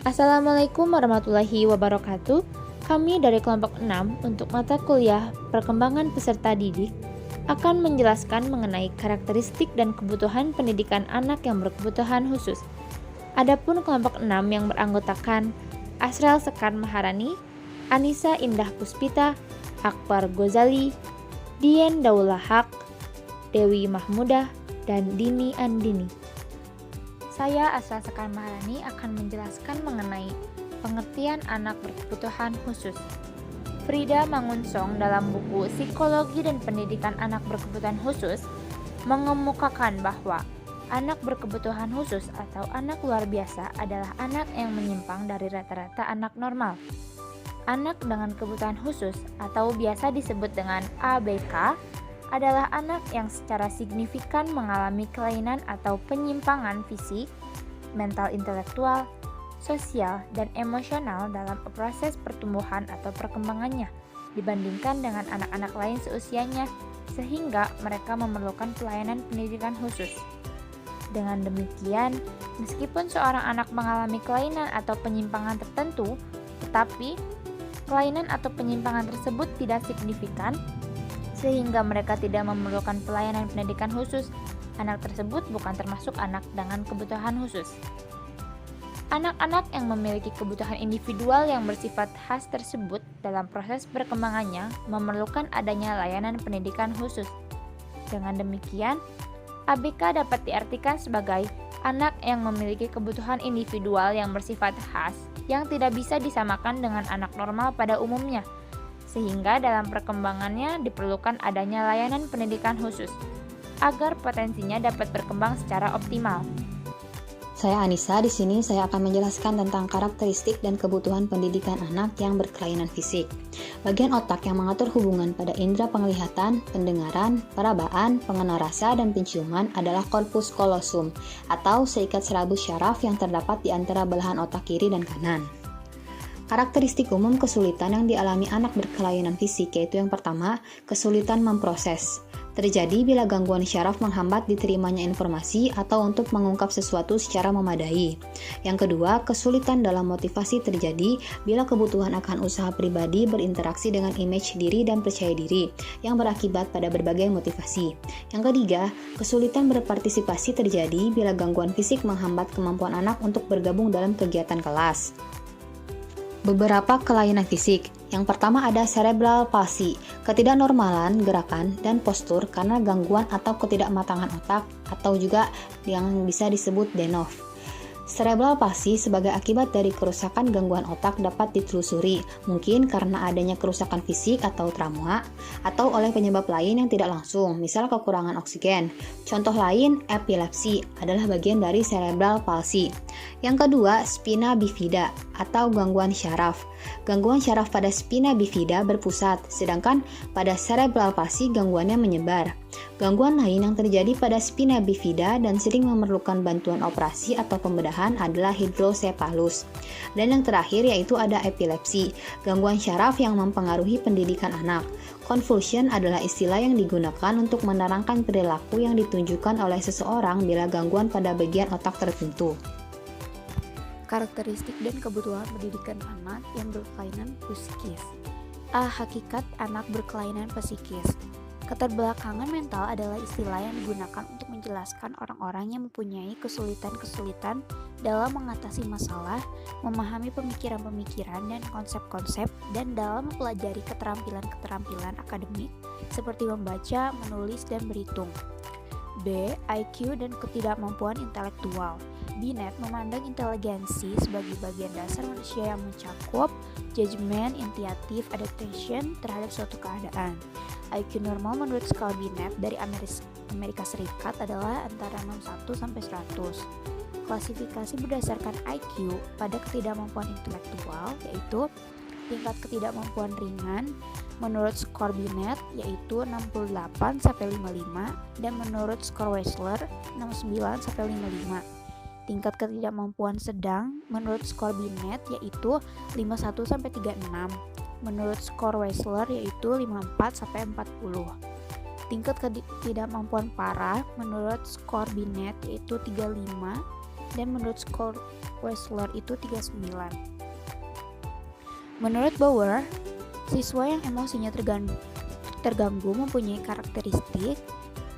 Assalamualaikum warahmatullahi wabarakatuh. Kami dari kelompok 6 untuk mata kuliah Perkembangan Peserta Didik akan menjelaskan mengenai karakteristik dan kebutuhan pendidikan anak yang berkebutuhan khusus. Adapun kelompok 6 yang beranggotakan Asrel Sekar Maharani, Anissa Indah Puspita, Akbar Ghazali, Dien Daullah Haq, Dewi Mahmudah, dan Dini Andini. Saya Asrel Sekar Maharani akan menjelaskan mengenai pengertian anak berkebutuhan khusus. Frida Mangunsong dalam buku Psikologi dan Pendidikan Anak Berkebutuhan Khusus mengemukakan bahwa anak berkebutuhan khusus atau anak luar biasa adalah anak yang menyimpang dari rata-rata anak normal. Anak dengan kebutuhan khusus atau biasa disebut dengan ABK adalah anak yang secara signifikan mengalami kelainan atau penyimpangan fisik, mental intelektual, sosial, dan emosional dalam proses pertumbuhan atau perkembangannya dibandingkan dengan anak-anak lain seusianya, sehingga mereka memerlukan pelayanan pendidikan khusus. Dengan demikian, meskipun seorang anak mengalami kelainan atau penyimpangan tertentu, tetapi kelainan atau penyimpangan tersebut tidak signifikan, sehingga mereka tidak memerlukan pelayanan pendidikan khusus, anak tersebut bukan termasuk anak dengan kebutuhan khusus. Anak-anak yang memiliki kebutuhan individual yang bersifat khas tersebut dalam proses perkembangannya memerlukan adanya layanan pendidikan khusus. Dengan demikian, ABK dapat diartikan sebagai anak yang memiliki kebutuhan individual yang bersifat khas yang tidak bisa disamakan dengan anak normal pada umumnya, sehingga dalam perkembangannya diperlukan adanya layanan pendidikan khusus agar potensinya dapat berkembang secara optimal. Saya Anissa, di sini saya akan menjelaskan tentang karakteristik dan kebutuhan pendidikan anak yang berkelainan fisik. Bagian otak yang mengatur hubungan pada indera penglihatan, pendengaran, perabaan, pengenal rasa, dan penciuman adalah korpus kolosum atau seikat serabut syaraf yang terdapat di antara belahan otak kiri dan kanan. Karakteristik umum kesulitan yang dialami anak berkelainan fisik yaitu yang pertama, kesulitan memproses. Terjadi bila gangguan syaraf menghambat diterimanya informasi atau untuk mengungkap sesuatu secara memadai. Yang kedua, kesulitan dalam motivasi terjadi bila kebutuhan akan usaha pribadi berinteraksi dengan image diri dan percaya diri yang berakibat pada berbagai motivasi. Yang ketiga, kesulitan berpartisipasi terjadi bila gangguan fisik menghambat kemampuan anak untuk bergabung dalam kegiatan kelas. Beberapa kelainan fisik. Yang pertama ada cerebral palsy, ketidaknormalan gerakan dan postur karena gangguan atau ketidakmatangan otak atau juga yang bisa disebut DENOV. Cerebral palsy sebagai akibat dari kerusakan gangguan otak dapat ditelusuri, mungkin karena adanya kerusakan fisik atau trauma, atau oleh penyebab lain yang tidak langsung, misal kekurangan oksigen. Contoh lain, epilepsi adalah bagian dari cerebral palsy. Yang kedua, spina bifida atau gangguan syaraf. Gangguan syaraf pada spina bifida berpusat, sedangkan pada cerebral palsy gangguannya menyebar. Gangguan lain yang terjadi pada spina bifida dan sering memerlukan bantuan operasi atau pembedahan adalah hidrosepalus. Dan yang terakhir yaitu ada epilepsi, gangguan syaraf yang mempengaruhi pendidikan anak. Confusion adalah istilah yang digunakan untuk menerangkan perilaku yang ditunjukkan oleh seseorang bila gangguan pada bagian otak tertentu. Karakteristik dan kebutuhan pendidikan anak yang berkelainan psikis. Hakikat anak berkelainan psikis. Keterbelakangan mental adalah istilah yang digunakan untuk menjelaskan orang-orang yang mempunyai kesulitan-kesulitan dalam mengatasi masalah, memahami pemikiran-pemikiran dan konsep-konsep, dan dalam mempelajari keterampilan-keterampilan akademik seperti membaca, menulis, dan berhitung. B. IQ dan ketidakmampuan intelektual. Binet memandang inteligensi sebagai bagian dasar manusia yang mencakup judgment, initiative, adaptation terhadap suatu keadaan. IQ normal menurut skala Binet dari Amerika Serikat adalah antara 61 sampai 100. Klasifikasi berdasarkan IQ pada ketidakmampuan intelektual yaitu tingkat ketidakmampuan ringan menurut skor Binet yaitu 68 sampai 55 dan menurut skor Wechsler 69 sampai 55. Tingkat ketidakmampuan sedang menurut skor Binet yaitu 51 sampai 36. Menurut skor Wechsler yaitu 54 sampai 40. Tingkat ketidakmampuan parah menurut skor Binet yaitu 35 dan menurut skor Wechsler itu 39. Menurut Bauer, siswa yang emosinya terganggu mempunyai karakteristik,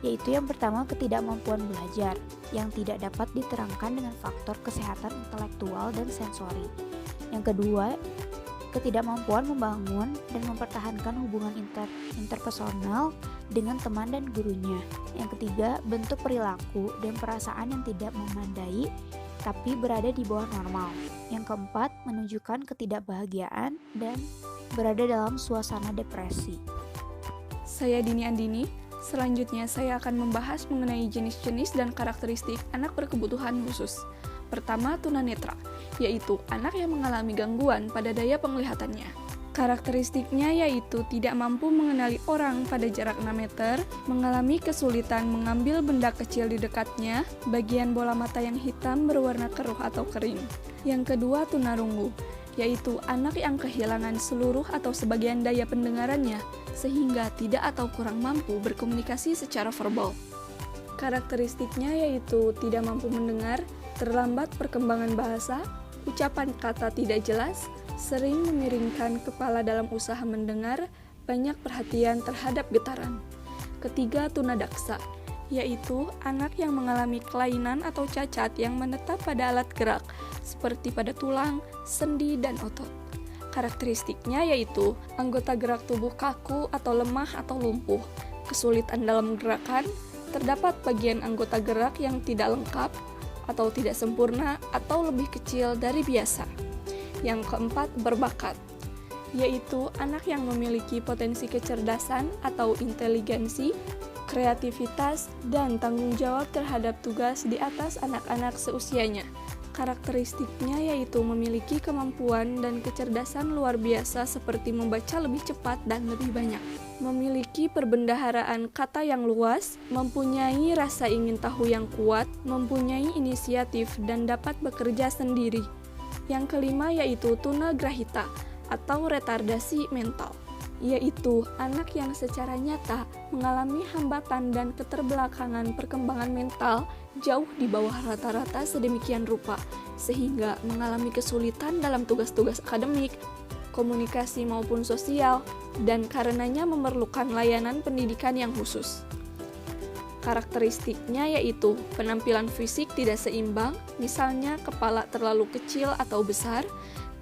yaitu yang pertama ketidakmampuan belajar, yang tidak dapat diterangkan dengan faktor kesehatan intelektual dan sensori. Yang kedua, ketidakmampuan membangun dan mempertahankan hubungan interpersonal dengan teman dan gurunya. Yang ketiga, bentuk perilaku dan perasaan yang tidak memadai tapi berada di bawah normal. Yang keempat, menunjukkan ketidakbahagiaan dan berada dalam suasana depresi. Saya Dini Andini. Selanjutnya saya akan membahas mengenai jenis-jenis dan karakteristik anak berkebutuhan khusus. Pertama, tunanetra, yaitu anak yang mengalami gangguan pada daya penglihatannya. Karakteristiknya yaitu tidak mampu mengenali orang pada jarak 6 meter, mengalami kesulitan mengambil benda kecil di dekatnya, bagian bola mata yang hitam berwarna keruh atau kering. Yang kedua, tunarungu, yaitu anak yang kehilangan seluruh atau sebagian daya pendengarannya, sehingga tidak atau kurang mampu berkomunikasi secara verbal. Karakteristiknya yaitu tidak mampu mendengar, terlambat perkembangan bahasa, ucapan kata tidak jelas, sering memiringkan kepala dalam usaha mendengar, banyak perhatian terhadap getaran. Ketiga, tunadaksa, yaitu anak yang mengalami kelainan atau cacat yang menetap pada alat gerak, seperti pada tulang, sendi, dan otot. Karakteristiknya yaitu anggota gerak tubuh kaku atau lemah atau lumpuh, kesulitan dalam gerakan, terdapat bagian anggota gerak yang tidak lengkap, atau tidak sempurna, atau lebih kecil dari biasa. Yang keempat, berbakat, yaitu anak yang memiliki potensi kecerdasan atau inteligensi, kreativitas, dan tanggung jawab terhadap tugas di atas anak-anak seusianya. Karakteristiknya yaitu memiliki kemampuan dan kecerdasan luar biasa seperti membaca lebih cepat dan lebih banyak, memiliki perbendaharaan kata yang luas, mempunyai rasa ingin tahu yang kuat, mempunyai inisiatif, dan dapat bekerja sendiri. Yang kelima yaitu tunagrahita atau retardasi mental, yaitu anak yang secara nyata mengalami hambatan dan keterbelakangan perkembangan mental jauh di bawah rata-rata sedemikian rupa, sehingga mengalami kesulitan dalam tugas-tugas akademik, komunikasi maupun sosial, dan karenanya memerlukan layanan pendidikan yang khusus. Karakteristiknya yaitu penampilan fisik tidak seimbang, misalnya kepala terlalu kecil atau besar,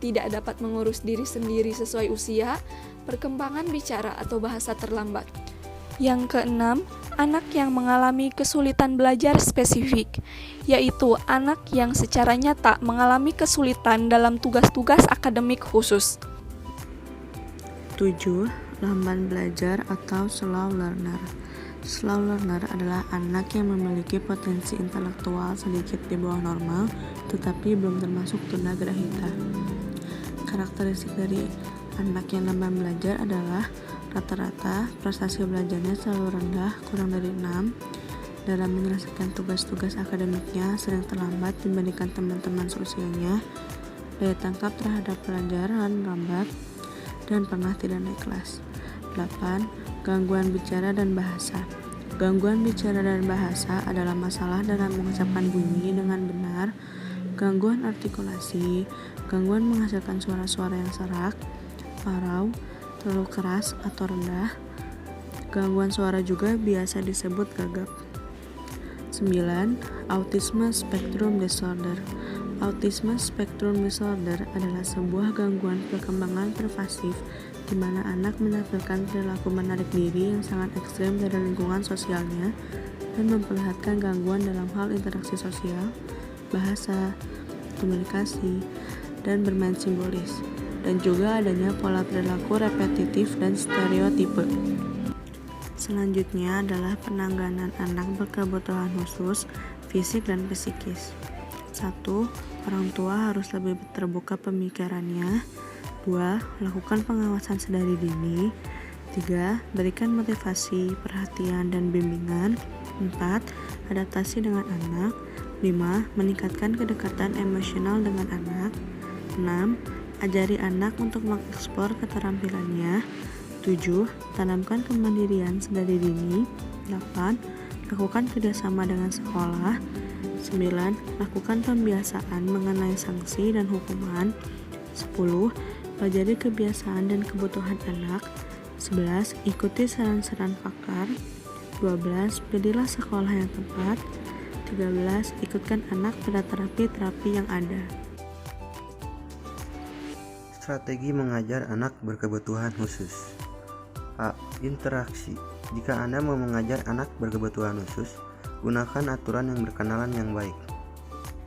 tidak dapat mengurus diri sendiri sesuai usia, perkembangan bicara atau bahasa terlambat. Yang keenam, anak yang mengalami kesulitan belajar spesifik, yaitu anak yang secara nyata mengalami kesulitan dalam tugas-tugas akademik khusus. 7. Lamban belajar atau slow learner. Slow learner adalah anak yang memiliki potensi intelektual sedikit di bawah normal, tetapi belum termasuk tunagrahita. Karakteristik dari anak yang lamban belajar adalah rata-rata prestasi belajarnya selalu rendah, kurang dari 6. Dalam menyelesaikan tugas-tugas akademiknya sering terlambat dibandingkan teman-teman seusianya. Daya tangkap terhadap pelajaran lambat dan pernah tidak naik kelas. 8. Gangguan bicara dan bahasa. Gangguan bicara dan bahasa adalah masalah dalam mengucapkan bunyi dengan benar, gangguan artikulasi, gangguan menghasilkan suara-suara yang serak, parau, terlalu keras atau rendah. Gangguan suara juga biasa disebut gagap. 9. Autism Spectrum Disorder. Autism Spectrum Disorder adalah sebuah gangguan perkembangan pervasif di mana anak menampilkan perilaku menarik diri yang sangat ekstrem dari lingkungan sosialnya dan memperlihatkan gangguan dalam hal interaksi sosial, bahasa, komunikasi, dan bermain simbolis, dan juga adanya pola perilaku repetitif dan stereotipe. Selanjutnya adalah penanganan anak berkebutuhan khusus, fisik dan psikis. 1. Orang tua harus lebih terbuka pemikirannya. 2. Lakukan pengawasan sedari dini. 3. Berikan motivasi, perhatian, dan bimbingan. 4. Adaptasi dengan anak. 5. Meningkatkan kedekatan emosional dengan anak. 6. Ajari anak untuk mengeksplor keterampilannya. 7. Tanamkan kemandirian sedari dini. 8. Lakukan kerjasama dengan sekolah. 9. Lakukan pembiasaan mengenai sanksi dan hukuman. 10. Pelajari kebiasaan dan kebutuhan anak. 11. Ikuti saran-saran pakar. 12. Pilihlah sekolah yang tepat. 13. Ikutkan anak pada terapi-terapi yang ada. Strategi mengajar anak berkebutuhan khusus. A. Interaksi. Jika Anda mau mengajar anak berkebutuhan khusus, gunakan aturan yang berkenalan yang baik.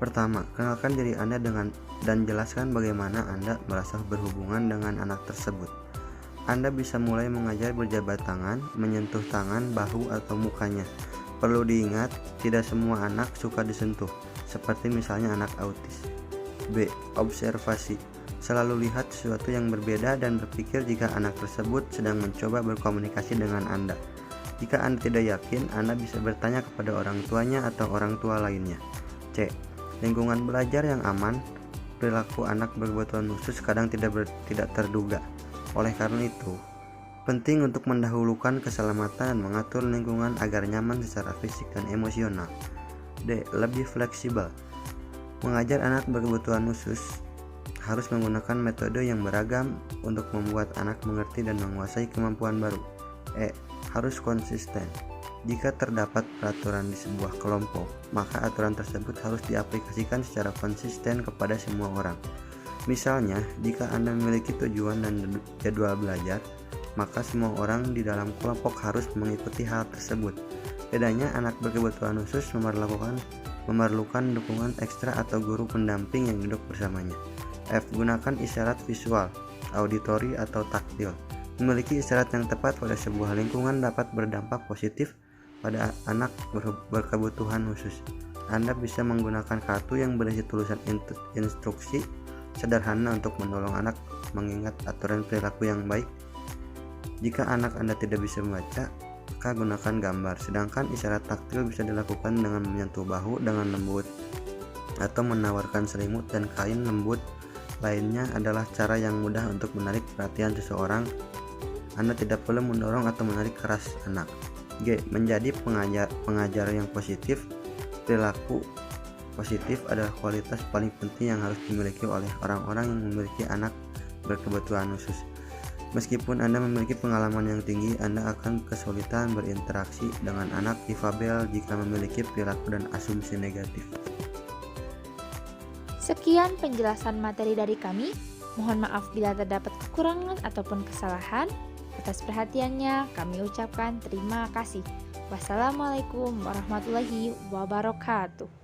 Pertama, kenalkan diri Anda dan jelaskan bagaimana Anda merasa berhubungan dengan anak tersebut. Anda bisa mulai mengajar berjabat tangan, menyentuh tangan, bahu, atau mukanya. Perlu diingat, tidak semua anak suka disentuh, seperti misalnya anak autis. B. Observasi. Selalu lihat sesuatu yang berbeda dan berpikir jika anak tersebut sedang mencoba berkomunikasi dengan Anda. Jika Anda tidak yakin, Anda bisa bertanya kepada orang tuanya atau orang tua lainnya. C. Lingkungan belajar yang aman. Perilaku anak berkebutuhan khusus kadang tidak terduga. Oleh karena itu, penting untuk mendahulukan keselamatan dan mengatur lingkungan agar nyaman secara fisik dan emosional. D. Lebih fleksibel. Mengajar anak berkebutuhan khusus harus menggunakan metode yang beragam untuk membuat anak mengerti dan menguasai kemampuan baru. E. Harus konsisten. Jika terdapat peraturan di sebuah kelompok, maka aturan tersebut harus diaplikasikan secara konsisten kepada semua orang. Misalnya, jika Anda memiliki tujuan dan jadwal belajar, maka semua orang di dalam kelompok harus mengikuti hal tersebut. Bedanya, anak berkebutuhan khusus memerlukan dukungan ekstra atau guru pendamping yang duduk bersamanya. F. Gunakan isyarat visual, auditori, atau taktil. Memiliki isyarat yang tepat pada sebuah lingkungan dapat berdampak positif pada anak berkebutuhan khusus. Anda bisa menggunakan kartu yang berisi tulisan instruksi sederhana untuk menolong anak mengingat aturan perilaku yang baik. Jika anak Anda tidak bisa membaca, maka gunakan gambar. Sedangkan isyarat taktil bisa dilakukan dengan menyentuh bahu dengan lembut atau menawarkan selimut dan kain lembut. Lainnya adalah cara yang mudah untuk menarik perhatian seseorang. Anda tidak perlu mendorong atau menarik keras anak. G. Menjadi pengajar yang positif. Perilaku positif adalah kualitas paling penting yang harus dimiliki oleh orang-orang yang memiliki anak berkebutuhan khusus. Meskipun Anda memiliki pengalaman yang tinggi, Anda akan kesulitan berinteraksi dengan anak difabel jika memiliki perilaku dan asumsi negatif. Sekian penjelasan materi dari kami. Mohon maaf bila terdapat kekurangan ataupun kesalahan. Atas perhatiannya kami ucapkan terima kasih. Wassalamualaikum warahmatullahi wabarakatuh.